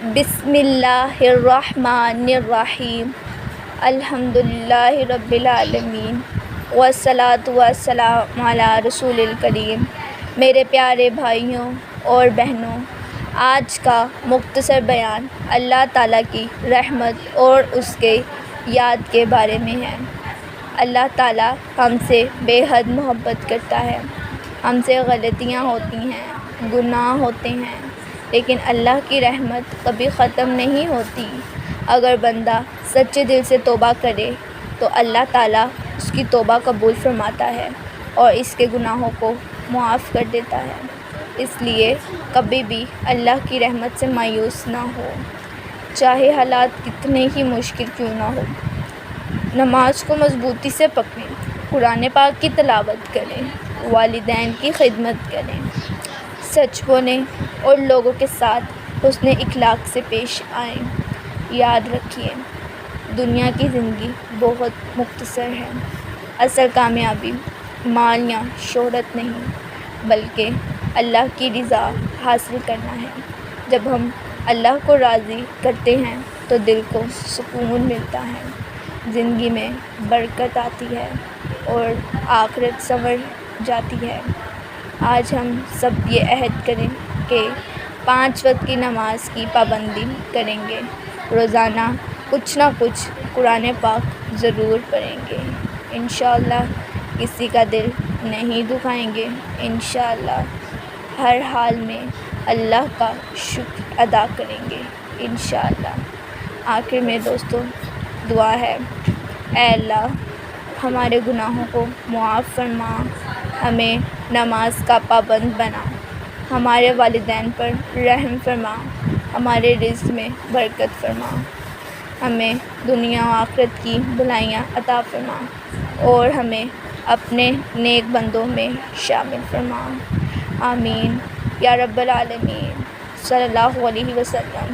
بسم اللہ الرحمن الرحیم الحمدللہ رب العالمین والصلاۃ والسلام علی رسول الکریم۔ میرے پیارے بھائیوں اور بہنوں، آج کا مختصر بیان اللہ تعالیٰ کی رحمت اور اس کے یاد کے بارے میں ہے۔ اللہ تعالیٰ ہم سے بے حد محبت کرتا ہے۔ ہم سے غلطیاں ہوتی ہیں، گناہ ہوتے ہیں، لیکن اللہ کی رحمت کبھی ختم نہیں ہوتی۔ اگر بندہ سچے دل سے توبہ کرے تو اللہ تعالیٰ اس کی توبہ قبول فرماتا ہے اور اس کے گناہوں کو معاف کر دیتا ہے۔ اس لیے کبھی بھی اللہ کی رحمت سے مایوس نہ ہو، چاہے حالات کتنے ہی مشکل کیوں نہ ہو۔ نماز کو مضبوطی سے پکڑیں، قرآن پاک کی تلاوت کریں، والدین کی خدمت کریں، سچ بولیں اور لوگوں کے ساتھ حسن اخلاق سے پیش آئیں۔ یاد رکھیے، دنیا کی زندگی بہت مختصر ہے۔ اصل کامیابی مال یا شہرت نہیں، بلکہ اللہ کی رضا حاصل کرنا ہے۔ جب ہم اللہ کو راضی کرتے ہیں تو دل کو سکون ملتا ہے، زندگی میں برکت آتی ہے اور آخرت سنور جاتی ہے۔ آج ہم سب یہ عہد کریں کہ 5 وقت کی نماز کی پابندی کریں گے، روزانہ کچھ نہ کچھ قرآن پاک ضرور پڑھیں گے، انشاءاللہ کسی کا دل نہیں دکھائیں گے، انشاءاللہ ہر حال میں اللہ کا شکر ادا کریں گے، انشاءاللہ۔ آخر میں دوستو دعا ہے، اے اللہ ہمارے گناہوں کو معاف فرما، ہمیں نماز کا پابند بنا، ہمارے والدین پر رحم فرما، ہمارے رزق میں برکت فرما، ہمیں دنیا و آخرت کی بھلائیاں عطا فرما اور ہمیں اپنے نیک بندوں میں شامل فرما، آمین یا رب العالمین۔ صلی اللہ علیہ وسلم۔